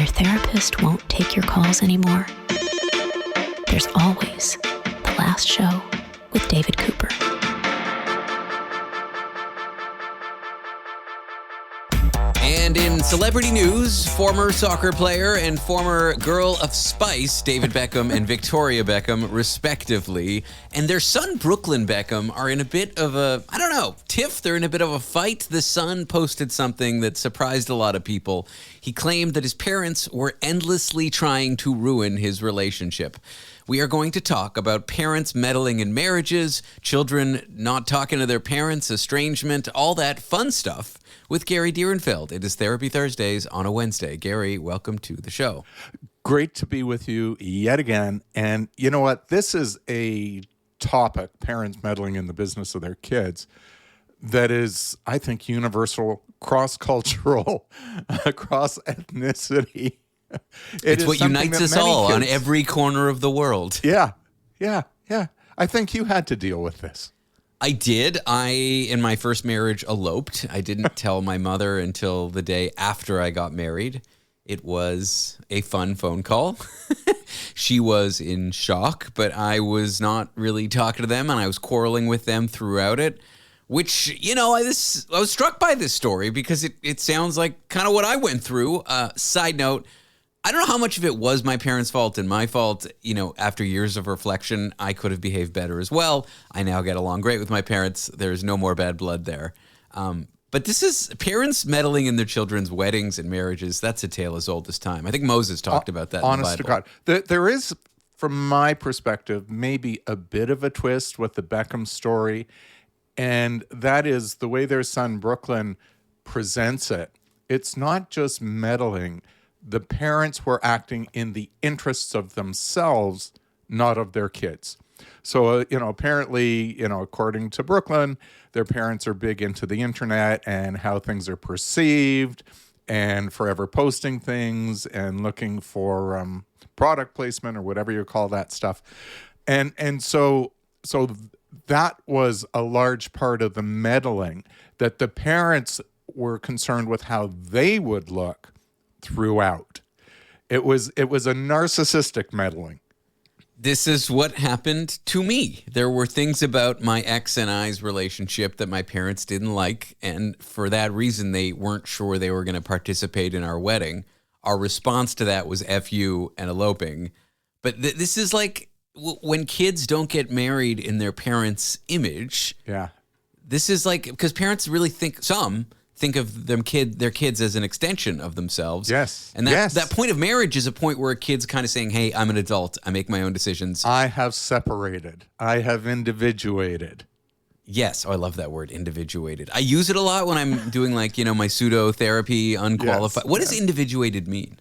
your therapist won't take your calls anymore, there's always The Last Show with David Cooper. And in celebrity news, former soccer player and former Girl of Spice, David Beckham and Victoria Beckham, respectively, and their son, Brooklyn Beckham, are in a bit of a, tiff. They're in a bit of a fight. The son posted something that surprised a lot of people. He claimed that his parents were endlessly trying to ruin his relationship. We are going to talk about parents meddling in marriages, children not talking to their parents, estrangement, all that fun stuff with Gary Direnfeld. It is Therapy Thursdays on a Wednesday. Gary, welcome to the show. Great to be with you yet again. And you know what? This is a topic, parents meddling in the business of their kids, that is, I think, universal, cross-cultural, cross-ethnicity. It's what unites us all on every corner of the world. Yeah. I think you had to deal with this. I did. In my first marriage, eloped. I didn't tell my mother until the day after I got married. It was a fun phone call. She was in shock, but I was not really talking to them, and I was quarreling with them throughout it, which, I was struck by this story because it sounds like kind of what I went through. Side note, I don't know how much of it was my parents' fault and my fault. After years of reflection, I could have behaved better as well. I now get along great with my parents. There's no more bad blood there. But this is parents meddling in their children's weddings and marriages. That's a tale as old as time. I think Moses talked about that in the Bible. Honest to God. There is, from my perspective, maybe a bit of a twist with the Beckham story. And that is the way their son, Brooklyn, presents it. It's not just meddling. The parents were acting in the interests of themselves, not of their kids. So, apparently, according to Brooklyn, their parents are big into the internet and how things are perceived and forever posting things and looking for product placement or whatever you call that stuff. And so that was a large part of the meddling, that the parents were concerned with how they would look throughout. It was a narcissistic meddling. This is what happened to me. There were things about my ex and I's relationship that my parents didn't like, and for that reason, they weren't sure they were going to participate in our wedding. Our response to that was F you and eloping. But this is like when kids don't get married in their parents' image. Yeah. This is like, because parents really think of their kids as an extension of themselves. Yes. And that point of marriage is a point where a kid's kind of saying, hey, I'm an adult. I make my own decisions. I have separated. I have individuated. Yes. Oh, I love that word, individuated. I use it a lot when I'm doing my pseudo therapy, unqualified. Yes. What does individuated mean?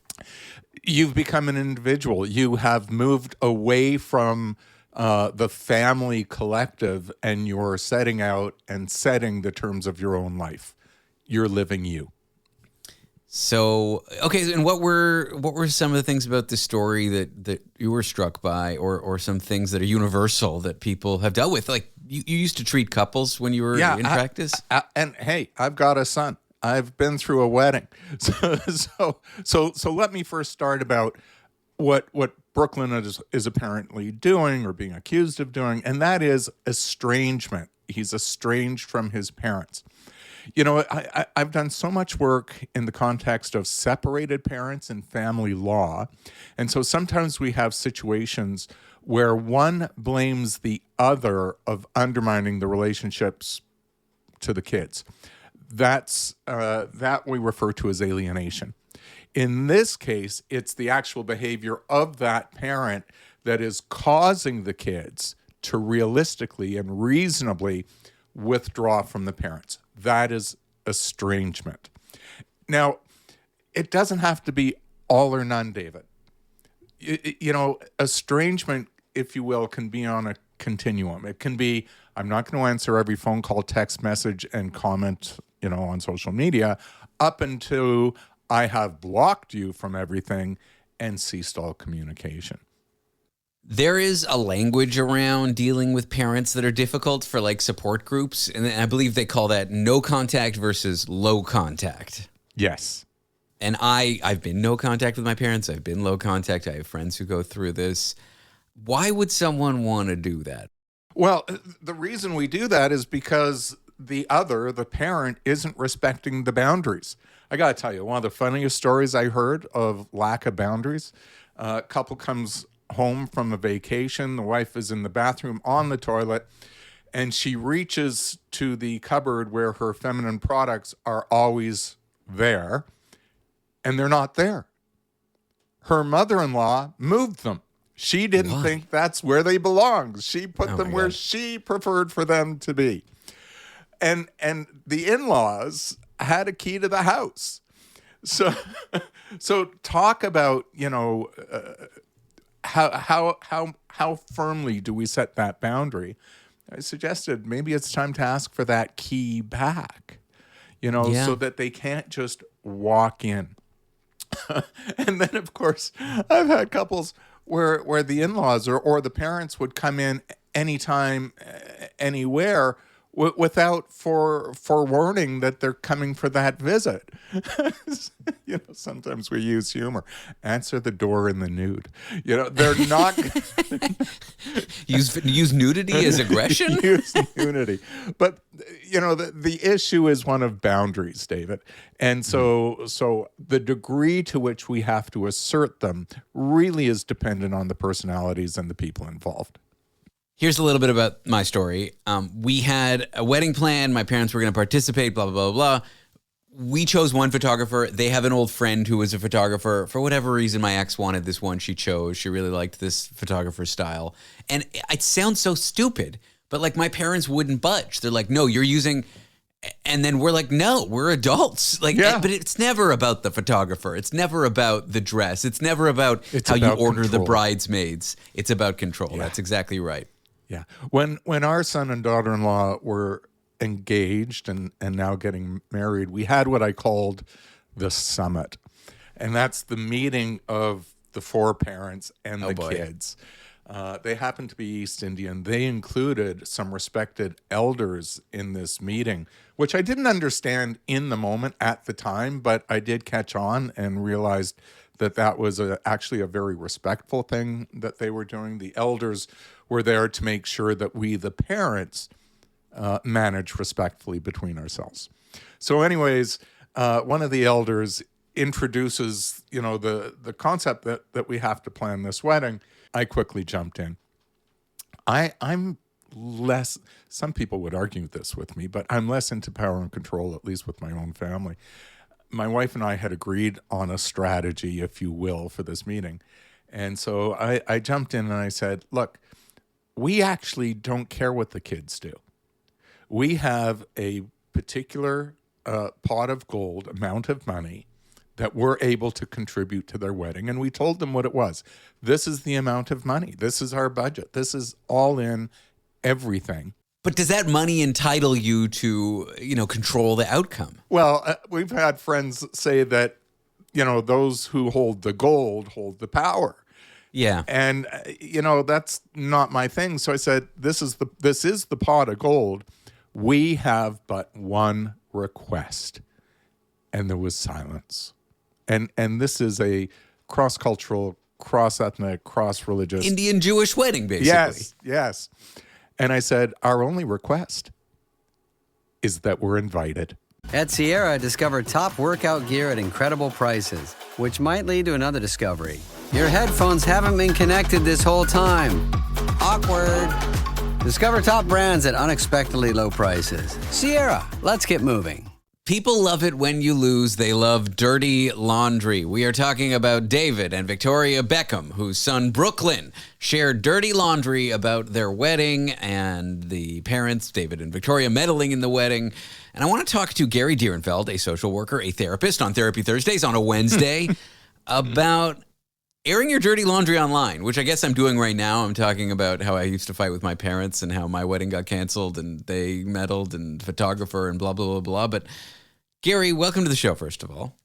You've become an individual. You have moved away from the family collective, and you're setting out and setting the terms of your own life. You're living you. So, okay, and what were some of the things about this story that you were struck by, or some things that are universal that people have dealt with? Like, you used to treat couples when you were in practice? And hey, I've got a son. I've been through a wedding. So let me first start about what Brooklyn is apparently doing or being accused of doing, and that is estrangement. He's estranged from his parents. I've done so much work in the context of separated parents and family law. And so sometimes we have situations where one blames the other of undermining the relationships to the kids. That we refer to as alienation. In this case, it's the actual behavior of that parent that is causing the kids to realistically and reasonably withdraw from the parents. That is estrangement. Now, it doesn't have to be all or none, David. Estrangement, if you will, can be on a continuum. It can be, I'm not going to answer every phone call, text message, and comment, on social media, up until I have blocked you from everything and ceased all communication. There is a language around dealing with parents that are difficult for support groups. And I believe they call that no contact versus low contact. Yes. And I've been no contact with my parents. I've been low contact. I have friends who go through this. Why would someone want to do that? Well, the reason we do that is because the parent, isn't respecting the boundaries. I got to tell you, one of the funniest stories I heard of lack of boundaries. A couple comes home from a vacation. The wife is in the bathroom on the toilet, and she reaches to the cupboard where her feminine products are always there, and they're not there. Her mother-in-law moved them. She didn't think that's where they belonged. She put them where she preferred for them to be. And the in-laws had a key to the house. So talk about, how firmly do we set that boundary? I suggested maybe it's time to ask for that key back, so that they can't just walk in. And then, of course, I've had couples where the in-laws or the parents would come in anytime, anywhere, without forewarning that they're coming for that visit. Sometimes we use humor. Answer the door in the nude. They're not use nudity as aggression. Use nudity, but the issue is one of boundaries, David, and so the degree to which we have to assert them really is dependent on the personalities and the people involved. Here's a little bit about my story. We had a wedding plan. My parents were going to participate, blah, blah, blah, blah. We chose one photographer. They have an old friend who was a photographer. For whatever reason, my ex wanted this one she chose. She really liked this photographer's style. And it sounds so stupid, but like my parents wouldn't budge. They're like, no, you're using... And then we're like, no, we're adults. But it's never about the photographer. It's never about the dress. It's never about how you order the bridesmaids. It's about control. Yeah. That's exactly right. Yeah. When our son and daughter-in-law were engaged and now getting married, we had what I called the summit. And that's the meeting of the four parents and the kids. They happened to be East Indian. They included some respected elders in this meeting, which I didn't understand in the moment at the time, but I did catch on and realized that was actually a very respectful thing that they were doing. The elders were there to make sure that we, the parents, manage respectfully between ourselves. So anyways, one of the elders introduces, the concept that we have to plan this wedding. I quickly jumped in. I'm less, some people would argue this with me, but I'm less into power and control, at least with my own family. My wife and I had agreed on a strategy, if you will, for this meeting. And so I jumped in and I said, look, we actually don't care what the kids do. We have a particular pot of gold, amount of money, that we're able to contribute to their wedding. And we told them what it was. This is the amount of money. This is our budget. This is all in everything. But does that money entitle you to, control the outcome? Well, we've had friends say that, those who hold the gold hold the power. Yeah. And, that's not my thing. So I said, this is the pot of gold. We have but one request. And there was silence. And this is a cross-cultural, cross-ethnic, cross-religious... Indian-Jewish wedding, basically. Yes. And I said, our only request is that we're invited. At Sierra, discover top workout gear at incredible prices, which might lead to another discovery. Your headphones haven't been connected this whole time. Awkward. Discover top brands at unexpectedly low prices. Sierra, let's get moving. People love it when you lose. They love dirty laundry. We are talking about David and Victoria Beckham, whose son Brooklyn shared dirty laundry about their wedding and the parents, David and Victoria, meddling in the wedding. And I want to talk to Gary Direnfeld, a social worker, a therapist on Therapy Thursdays on a Wednesday, about airing your dirty laundry online, which I guess I'm doing right now. I'm talking about how I used to fight with my parents and how my wedding got canceled and they meddled and photographer and blah, blah, blah, blah. But Gary, welcome to the show, first of all.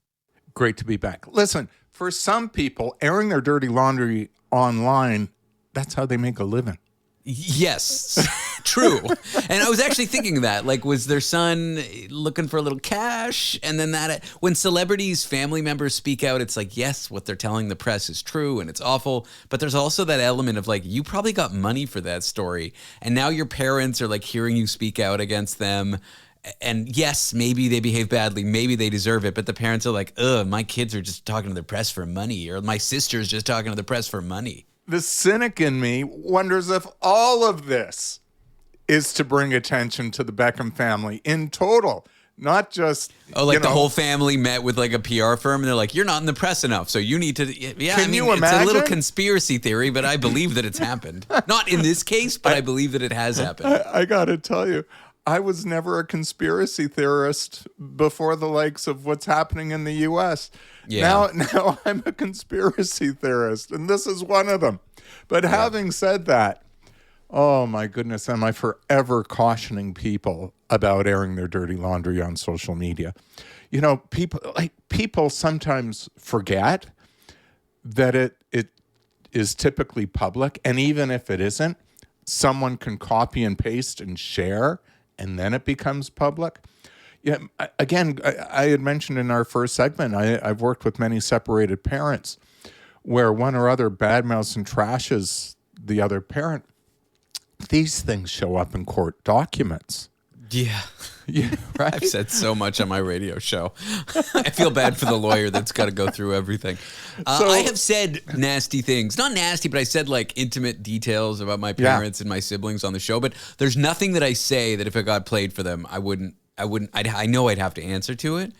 Great to be back. Listen, for some people, airing their dirty laundry online, that's how they make a living. Yes, true. And I was actually thinking that, like, was their son looking for a little cash? And then that, when celebrities, family members speak out, it's like, yes, what they're telling the press is true and it's awful. But there's also that element of like, you probably got money for that story. And now your parents are like hearing you speak out against them. And yes, maybe they behave badly. Maybe they deserve it. But the parents are like, ugh, my kids are just talking to the press for money. Or my sister's just talking to the press for money. The cynic in me wonders if all of this is to bring attention to the Beckham family in total, not just the whole family met with like a PR firm and they're like, you're not in the press enough, so you need to. Yeah, Can you it's a little imagine? conspiracy theory, but I believe that it's happened. Not in this case, but I believe that it has happened. I got to tell you, I was never a conspiracy theorist before the likes of what's happening in the U.S. Yeah. Now I'm a conspiracy theorist, and this is one of them. But having said that, oh my goodness, am I forever cautioning people about airing their dirty laundry on social media? You know, people sometimes forget that it is typically public, and even if it isn't, someone can copy and paste and share, and then it becomes public. Yeah, again, I had mentioned in our first segment, I've worked with many separated parents where one or other badmouths and trashes the other parent. These things show up in court documents. Yeah. Yeah, right? I've said so much on my radio show. I feel bad for the lawyer that's got to go through everything. I have said nasty things. Not nasty, but I said like intimate details about my parents and my siblings on the show. But there's nothing that I say that if it got played for them, I know I'd have to answer to it,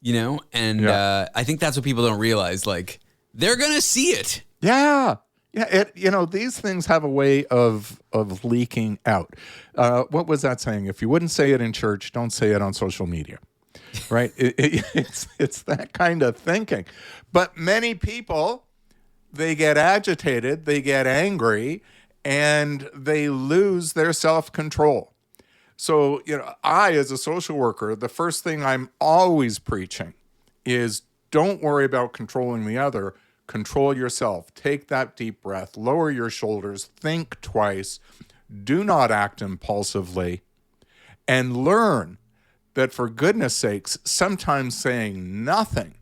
you know? And I think that's what people don't realize. Like, they're going to see it. Yeah. Yeah, these things have a way of leaking out. What was that saying? If you wouldn't say it in church, don't say it on social media, right? It's that kind of thinking. But many people, they get agitated, they get angry, and they lose their self-control. So, I, as a social worker, the first thing I'm always preaching is don't worry about controlling the other. Control yourself. Take that deep breath. Lower your shoulders. Think twice. Do not act impulsively. And learn that, for goodness sakes, sometimes saying nothing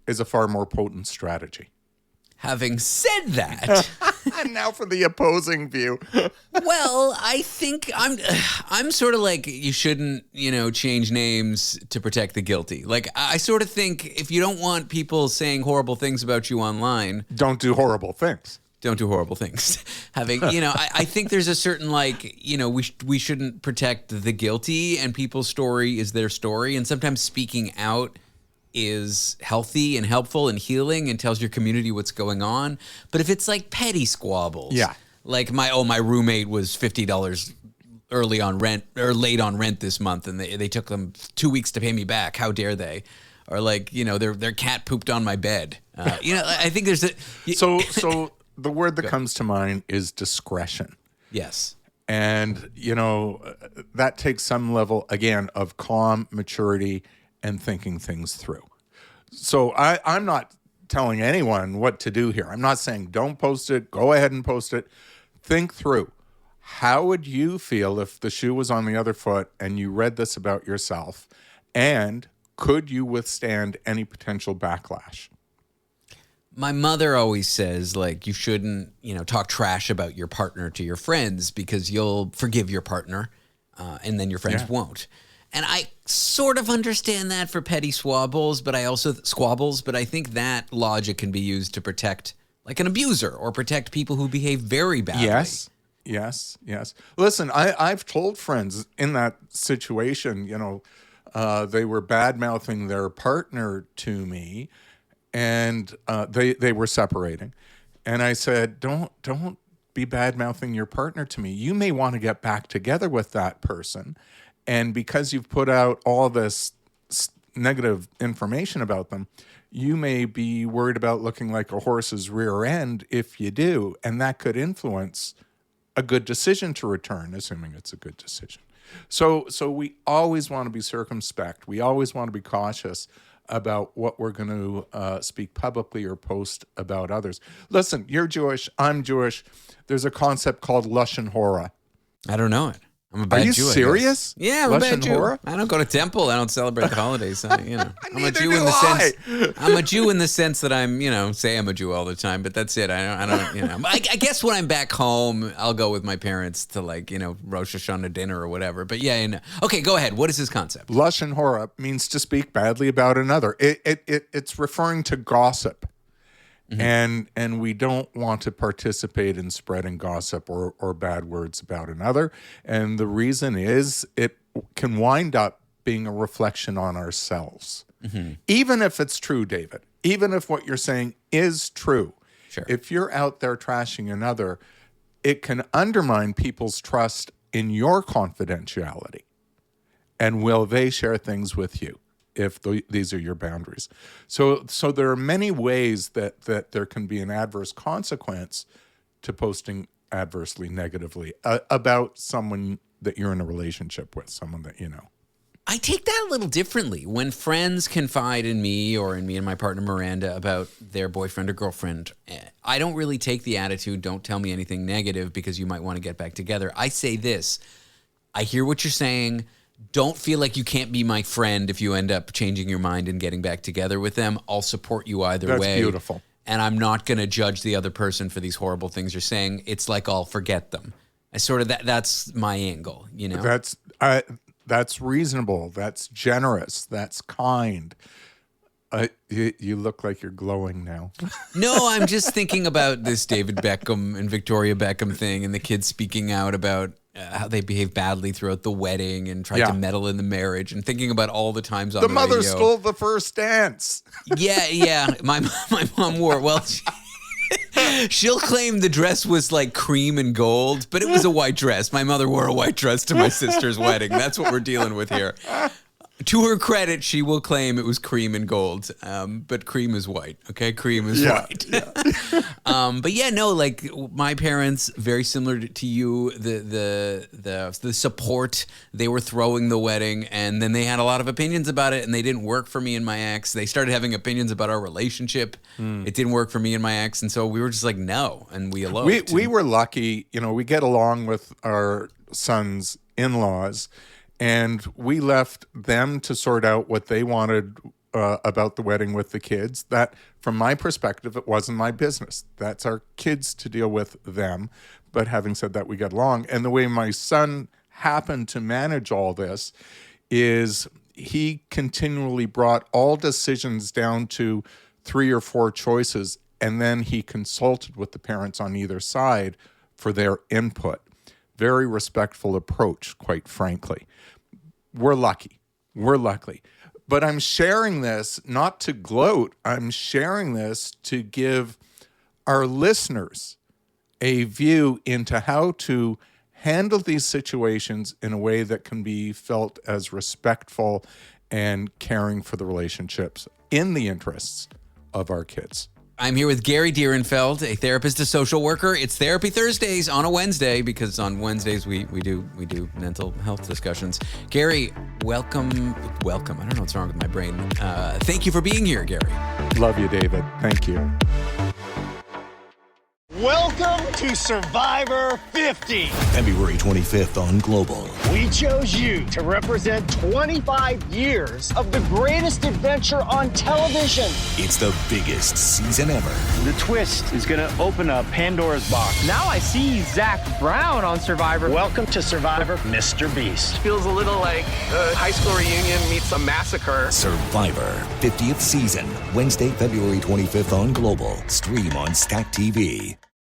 is a far more potent strategy. Having said that, And now for the opposing view. well, I think I'm sort of like, you shouldn't, change names to protect the guilty. Like, I sort of think if you don't want people saying horrible things about you online, Don't do horrible things. don't do horrible things. I think there's a certain we shouldn't protect the guilty, and people's story is their story. And sometimes speaking out is healthy and helpful and healing and tells your community what's going on. But if it's like petty squabbles, like my roommate was $50 early on rent or late on rent this month, and they took them 2 weeks to pay me back. How dare they? Or like, their cat pooped on my bed. I think there's So the word that comes to mind is discretion. yes. And, that takes some level, again, of calm maturity and thinking things through. So I'm not telling anyone what to do here. I'm not saying don't post it, go ahead and post it. Think through. How would you feel if the shoe was on the other foot and you read this about yourself? And could you withstand any potential backlash? My mother always says, like, you shouldn't, talk trash about your partner to your friends because you'll forgive your partner and then your friends won't. And I sort of understand that for petty squabbles, but I think that logic can be used to protect like an abuser or protect people who behave very badly. Yes. Listen, I've told friends in that situation, they were bad-mouthing their partner to me, and they were separating. And I said, don't be bad-mouthing your partner to me. You may want to get back together with that person. And because you've put out all this negative information about them, you may be worried about looking like a horse's rear end if you do. And that could influence a good decision to return, assuming it's a good decision. So we always want to be circumspect. We always want to be cautious about what we're going to speak publicly or post about others. Listen, you're Jewish, I'm Jewish. There's a concept called Lashon Hora. I don't know it. I'm a bad Are you Jew, I guess. serious? Yeah, I'm a bad Lashon Jew. hora? I don't go to temple. I don't celebrate the holidays. I'm a Neither Jew do in the I. sense. I'm a Jew in the sense that I'm, say I'm a Jew all the time, but that's it. I don't. I guess when I'm back home, I'll go with my parents to Rosh Hashanah dinner or whatever. But yeah. Okay, go ahead. What is this concept? Lashon hora means to speak badly about another. It's referring to gossip. And we don't want to participate in spreading gossip or bad words about another. And the reason is it can wind up being a reflection on ourselves. Even if it's true, David, even if what you're saying is true, Sure. if you're out there trashing another, it can undermine people's trust in your confidentiality. And will they share things with you if these are your boundaries? So there are many ways that there can be an adverse consequence to posting adversely, negatively about someone that you're in a relationship with, someone that you know. I take that a little differently. When friends confide in me or in me and my partner Miranda about their boyfriend or girlfriend, I don't really take the attitude, don't tell me anything negative because you might want to get back together. I say this, I hear what you're saying. Don't feel like you can't be my friend if you end up changing your mind and getting back together with them. I'll support you either way. That's beautiful. And I'm not going to judge the other person for these horrible things you're saying. It's like I'll forget them. That's my angle, That's reasonable. That's generous. That's kind. You look like you're glowing now. No, I'm just thinking about this David Beckham and Victoria Beckham thing and the kids speaking out about how they behaved badly throughout the wedding and tried to meddle in the marriage, and thinking about all the times on the mother radio. stole the first dance. Yeah. My mom wore, she'll claim the dress was like cream and gold, but it was a white dress. My mother wore a white dress to my sister's wedding. That's what we're dealing with here. To her credit, she will claim it was cream and gold, but cream is white. Okay, cream is white. But yeah, no, like my parents, very similar to you. The support they were throwing the wedding, and then they had a lot of opinions about it, and they didn't work for me and my ex. They started having opinions about our relationship. It didn't work for me and my ex, and so we were just like no, and we eloped. We were lucky, we get along with our son's in-laws. And we left them to sort out what they wanted about the wedding with the kids. That, from my perspective, it wasn't my business. That's our kids to deal with them. But having said that, we got along. And the way my son happened to manage all this is he continually brought all decisions down to 3 or 4 choices. And then he consulted with the parents on either side for their input. Very respectful approach, quite frankly. We're lucky. But I'm sharing this not to gloat. I'm sharing this to give our listeners a view into how to handle these situations in a way that can be felt as respectful and caring for the relationships in the interests of our kids. I'm here with Gary Direnfeld, a therapist, a social worker. It's Therapy Thursdays on a Wednesday because on Wednesdays we do mental health discussions. Gary, welcome. I don't know what's wrong with my brain. Thank you for being here, Gary. Love you, David. Thank you. Welcome to Survivor 50. February 25th on Global. We chose you to represent 25 years of the greatest adventure on television. It's the biggest season ever. The twist is going to open up Pandora's box. Now I see Zach Brown on Survivor. Welcome to Survivor, Mr. Beast. Feels a little like a high school reunion meets a massacre. Survivor 50th season, Wednesday, February 25th on Global. Stream on Stack TV.